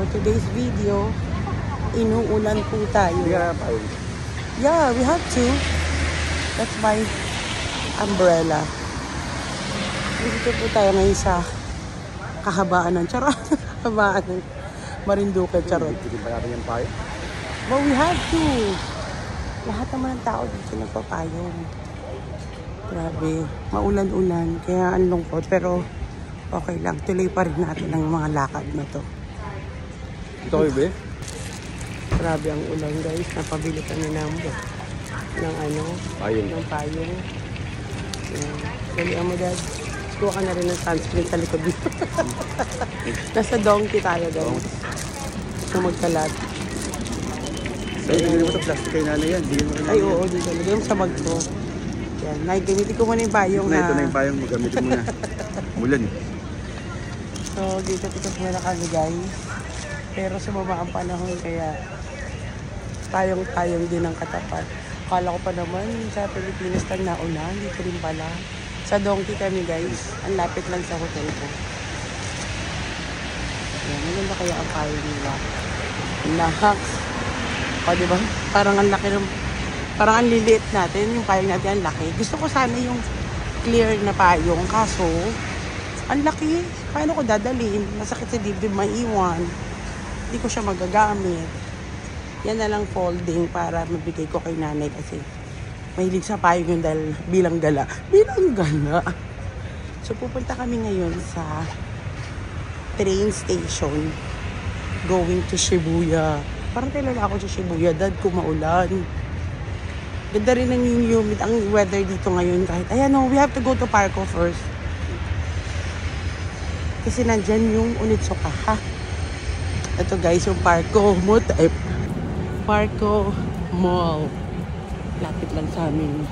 for today's video, inuulan po tayo. Yeah, we have to. That's my umbrella. Dito po tayo ngayon sa kahabaan ng charot. Kahabaan ng Marinduque, charot. But we have to. Lahat naman ng tao dito nagpapayong. Grabe, maulan-ulan. Kaya ang lungkot. Pero okay lang. Tuloy pa rin natin ang mga lakad na to. Ito kayo, be? Grabe ang ulan, guys. Napabili kami ng payong. Ng payong. Dalihan mo, Dad. Kuha ka na rin ng sunscreen sa likod dito. Nasa donkey tayo, guys. So magkalat. Ay, hindi mo ito plastic kayo na yan. Ay, oo, dito. Lagyan mo sa bag ko. Yan. Gamitin ko muna yung payong na. Ito na yung payong. Magamitin mo na. Mulan. So, dito muna kami, guys. Pero sumama ang panahon, kaya tayong din ang katapat. Akala ko pa naman sa Pilipinas lang naulan. Dito rin pala. Sa donkey kami, guys. Ang lapit lang sa hotel ko. Yan. Maganda kaya ang payong nila. Nahaks. O, diba? Parang ang laki ng... Parang ang liliit natin. Yung payong natin ang laki. Gusto ko sana yung clear na payong. Kaso, ang laki. Paano ko dadalhin? Masakit sa dibdib, maiwan. Hindi ko siya magagamit. Yan na lang folding para mabigay ko kay nanay kasi mahilig sa payong yun dahil bilang gala. Bilang gala. So, pupunta kami ngayon sa train station going to Shibuya. Parang kailan ako sa Shibuya, Dad, kung maulan. Ganda rin ang humid ang weather dito ngayon kahit, ayan o, we have to go to Parco first. Kasi nandyan yung Onitsuka, ha? Ito guys, yung Parco Mall. Lapit lang sa amin.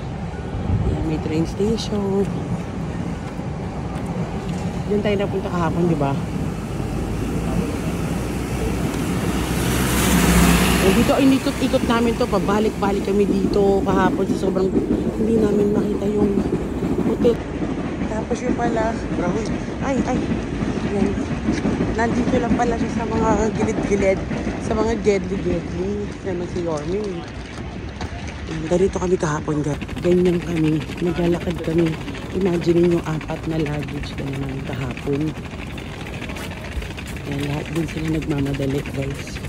Ayan, may train station. Diyan tayo napunta kahapon, di ba? Dito inikot-ikot namin to, pabalik-balik kami dito kahapon sa sobrang hindi namin makita yung hotel. Tapos yung pala, ay, yan. Nandito lang pala siya sa mga gilid-gilid, sa mga gedli-gedli. Yan si Yorme. Ganito kami kahapon, ganyan kami, naglalakad kami. Imagine yung 4 na luggage na naman kahapon. Yan, lahat din sila nagmamadali, guys.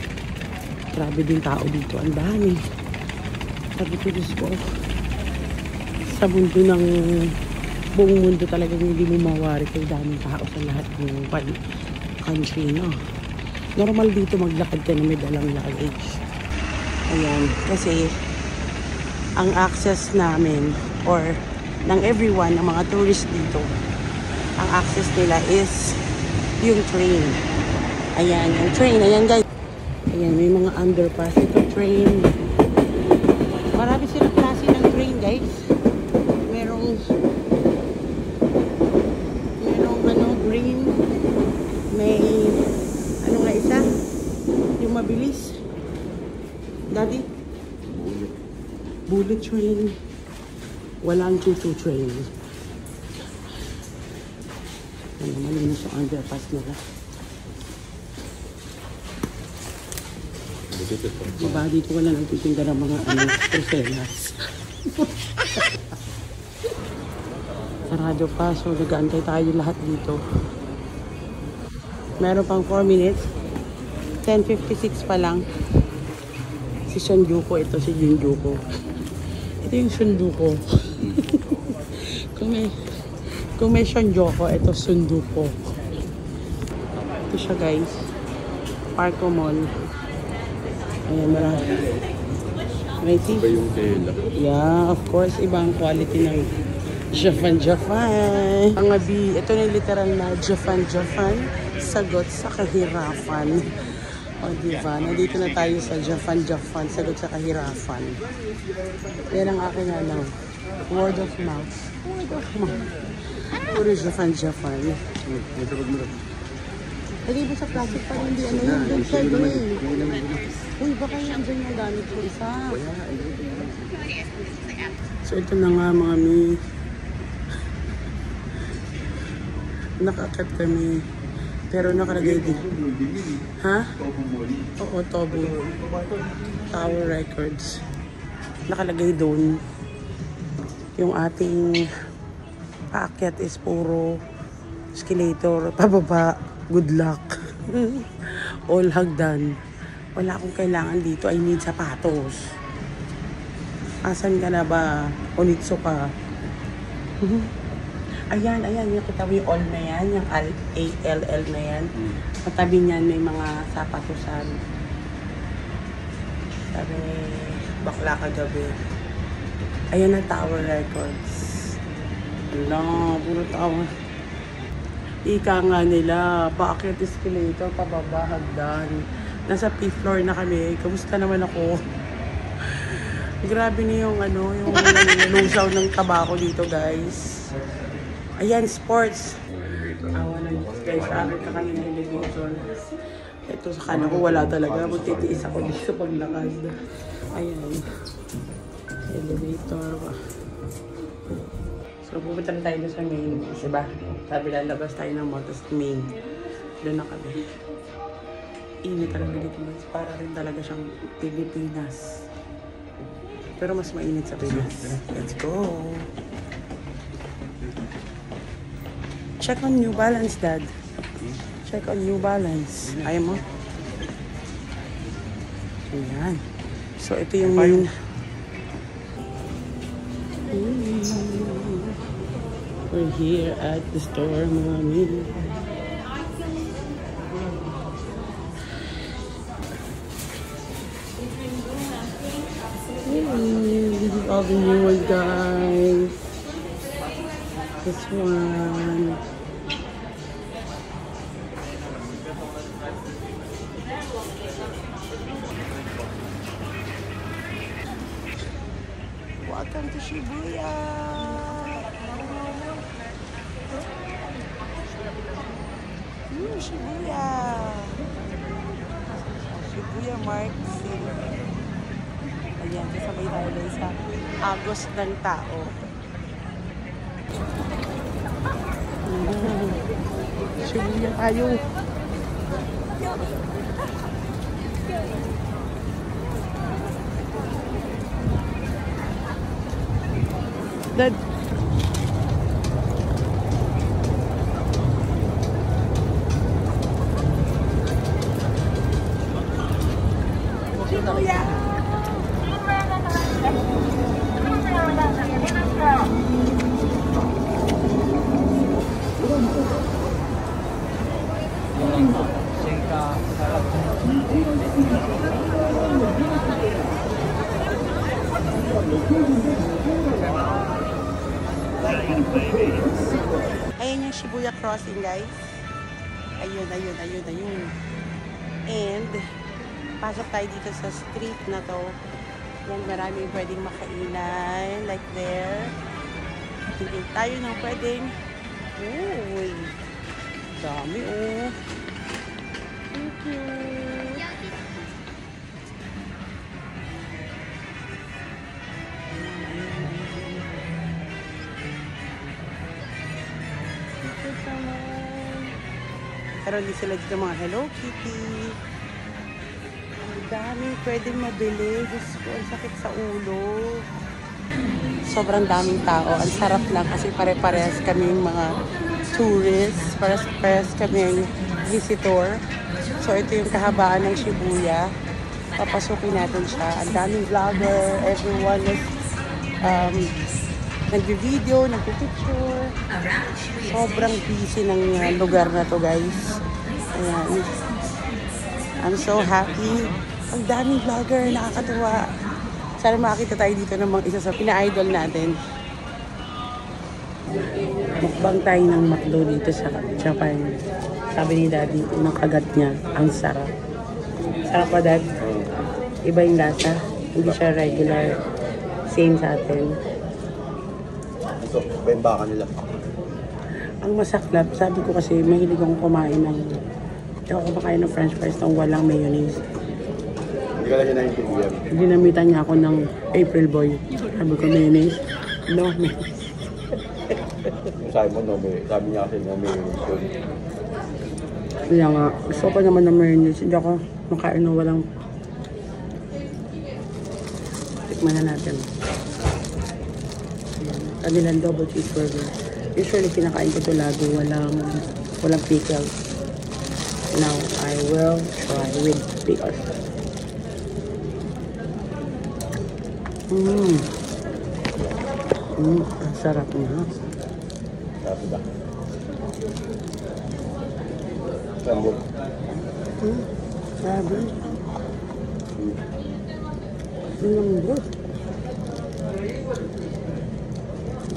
Grabe din tao dito. Ang dami. Sabi ko, Diyos ko, sa mundo ng buong mundo talagang hindi mo mawari kay daming tao sa lahat ng country, no? Normal dito maglakad ka na may dalang luggage. Ayan. Kasi ang access namin or ng everyone, ng mga tourist dito, ang access nila is yung train. Ayan, yung train. Ayan, guys. Ayan, may mga underpass. Ito, train. Marami silang klase ng train, guys. Merong green. May, ano nga isa? Yung mabilis. Daddy? Bullet train. Walang choo-choo train. Ano, malinis yung underpass nila. Diba, dito wala nagtitinda ng mga truselas. Sarado pa, so nag-aantay tayo lahat dito. Meron pang 4 minutes. 10:56 pa lang. Si Shinjuku, ito si Jinjuku. Ito yung Sunduko. kung may Shinjuku, ito Sunduko. Ito siya, guys. Parco Mall. Ayan, marami. May Iba yung tela. Yeah, of course. Ibang quality ng Japan. Mga B, ito na yung literal na Japan. Sagot sa kahirapan. O, diba? Nandito na tayo sa Japan. Sagot sa kahirapan. Yan ang aking word of mouth. Puro Japan. Lagay mo sa plastic para hindi ano yung doon siya Uy, baka yan dyan yung gamit ko isa. So ito na nga mga nakakat kami. Pero nakalagay din. Ha? Oo, Toby. Tower Records. Nakalagay doon. Yung ating paakyat is puro escalator. Pababa. Good luck. All hagdan. Wala akong kailangan dito. I need sapatos. Asan ka na ba? Onitso ka. Ayan. Yung kita mo yung all na yan. Yung ALL na yan. Matabi niyan may mga sapatosan. Sabi, bakla kagabi. Ayan ang Tower Records. Wala, puro tower. Ika nga nila, paakyat escalator, pababa, hagdan. Nasa 5th floor na kami. Kamusta naman ako? Grabe na yung yung lusaw ng tabako dito, guys. Ayan, sports. Awa ng Diyos, guys. Sabi ka kanina elevator. Ito sa kanan ko, wala talaga. Magtitiis ako dito paglakad. Ayan. Elevator. So, pupunta na tayo sa main. Diba? Sabi lalabas tayo ng mall, tapos main. Doon na kami. Init talaga dito, guys. Para rin talaga siyang Pilipinas. Pero mas mainit sa Pinas. Let's go! Check on New Balance, Dad. Check on New Balance. Ayaw mo? Ayan. So, ito yung main. We're here at the store, mommy. This is all the new ones, guys. This one. Welcome to Shibuya. Shibuya. Shibuya Market. Ayan, kasabay tayo lang sa Agos ng Tao. Shibuya tayo. Dad. Shibuya. Ayan yung Shibuya Crossing, guys. Ayun. And pasok tayo dito sa street na to. Yan, maraming pwedeng makainan. Like there. Hindi tayo nang pwedeng. Uy. Dami, oh. Thank you. Pero hindi sila dito mga Hello Kitty. Ang daming pwedeng mabili. Diyos ko, ang sakit sa ulo. Sobrang daming tao. Ang sarap lang kasi pare-parehas kaming mga tourists. Pare-parehas kaming visitor. So, ito yung kahabaan ng Shibuya. Papasukin natin siya. Ang daming vlogger. Everyone is nagbi-video, nagpi-picture. Sobrang busy ng lugar na to, guys. Ayan. I'm so happy. Ang daming vlogger, nakakatuwa. Sana makakita tayo dito ng mga isa sa pina-idol natin. Mukbang tayo ng McDo dito sa Japan. Sabi ni Daddy, unang kagat niya, ang sarap. Sarap pa, Dad? Iba yung lasa. Hindi siya regular. Same sa atin. Ito, ba yung baka nila? Ang masaklap, sabi ko kasi mahilig akong kumain ng kumakain ng french fries na walang mayonnaise. Hindi ka lang yun naiintindihan. Dinamitan niya ako ng April Boy. Sabi ko, mayonnaise? No, mayonnaise. Sabi mo, no, sabi niya kasi no mayonnaise yun. Kaya nga, gusto ko naman ng mayonnaise. Hindi ako makain na walang... Tikman na natin. Kanilang double cheeseburger. Usually, kinakain ko ito lagi. Walang pickles. Now, I will try with pickles. Ang sarap niya. Sabi ba? Lambot. Sabi. Lambot.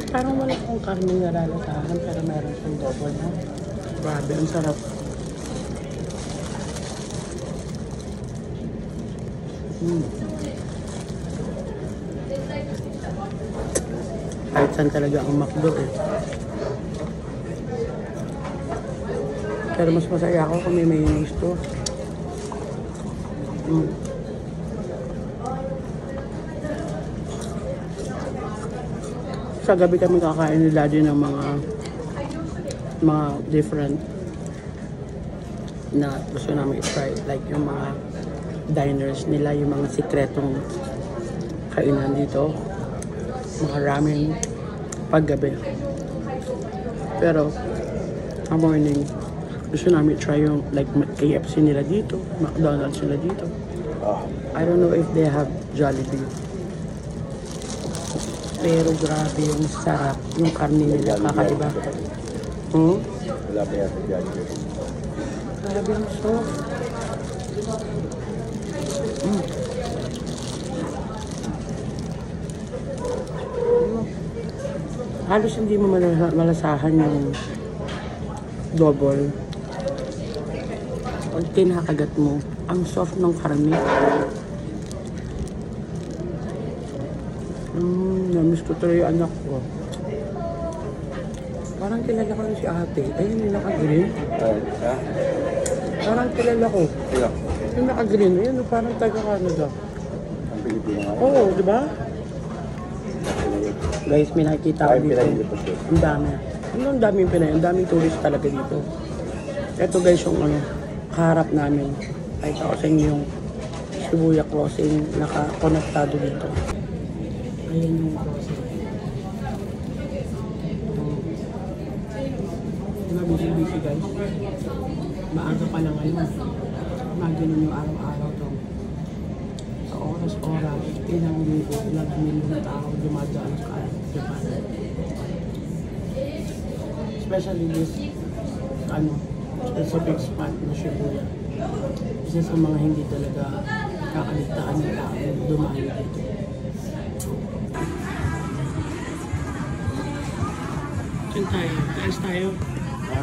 Parang wala akong karne na lalasahan, pero meron siyang double na. Grabe, ang sarap. Kahit saan talaga ang McDo eh. Pero mas masaya ako kung may mayonnaise to. Sa gabi kami kakain ni Daddy ng mga different na gusto namin i-try. Like yung mga diners nila, yung mga sikretong kainan dito. Mga ramen paggabi. Pero ang morning, gusto namin try yung like KFC nila dito, McDonald's nila dito. I don't know if they have Jollibee. Pero grabe yung sarap, yung karne nila kakaiba. Wala pa yata Jollibee. Grabe yung sauce. Halos hindi mo malasahan yung double. Pag kinakagat mo, ang soft ng karne. Namiss ko tuloy yung anak ko. Parang kilala ko rin si ate. Ayun yung naka-green. Parang kilala ko. Sila. Yung naka-green, ayun parang taga-Canada. Ang Pilipino nga. Oo, di ba? Guys, may nakikita ko dito. Ang dami. Ang daming Pinay. Ang daming tourist talaga dito. Ito guys yung kaharap namin. Kahit ako sa inyo yung Shibuya Crossing naka-konektado dito. Ayan yung crossing. Busy guys. Maaga pa lang ngayon. Imagine yung araw-araw to. Sa oras-oras, ilang libo, ilang milyon na tao dumadaan sa Japan. Especially this specific spot na Shibuya. Isa sa mga hindi talaga kakaligtaan ng tao dumaan dito. Saan tayo? Taas tayo?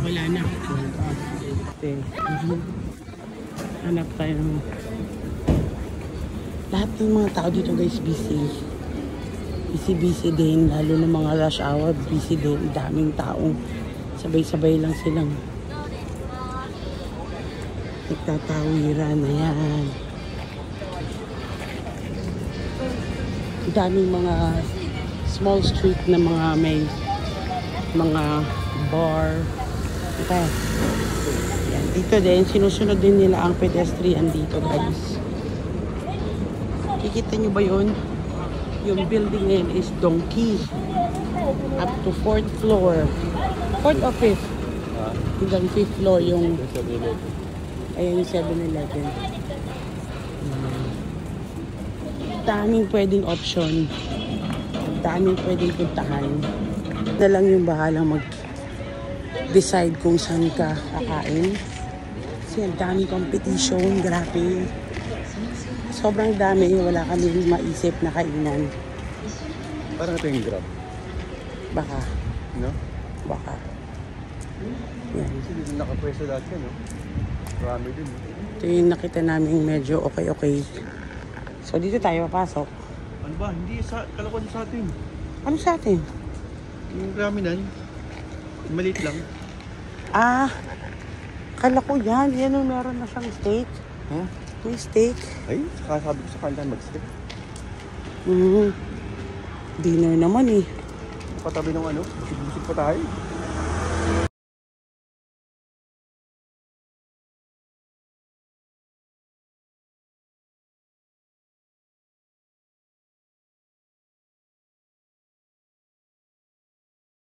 Wala na. Okay. Hanap tayo ng... Lahat ng mga tao dito guys busy. Busy din. Lalo ng mga rush hour, busy din. Daming taong sabay-sabay lang silang nagtatawiran na yan. Daming mga small street na mga may mga bar. Okay. Yan. Dito din, sinusunod din nila ang pedestrian dito guys. Kikita nyo ba yun? Yung building na yun is Donkey. Up to 4th floor. 4th or 5th? Hanggang 5th floor yung... Ayan yung 7-Eleven. Daming pwedeng option. Daming pwedeng puntahan. Na lang yung bahalang mag-decide kung saan ka kakain. Kasi ang daming competition. Grabe. Sobrang dami. Wala kami maisip na kainan. Parang ito yung Grab. Baka. No? Baka. Yan. Kasi dito nakapwesto lahat yan, no? Marami din. Ito yung nakita namin medyo okay. So dito tayo papasok. Ano ba? Hindi sa kalakuan sa atin. Ano sa atin? Yung raminan. Maliit lang. Ah, kala ko yan. Yan yung meron na siyang steak. Huh? May steak. Ay, saka sabi ko sa kanila mag-steak. Dinner naman eh. Patabi ng ano, busig-busig pa tayo.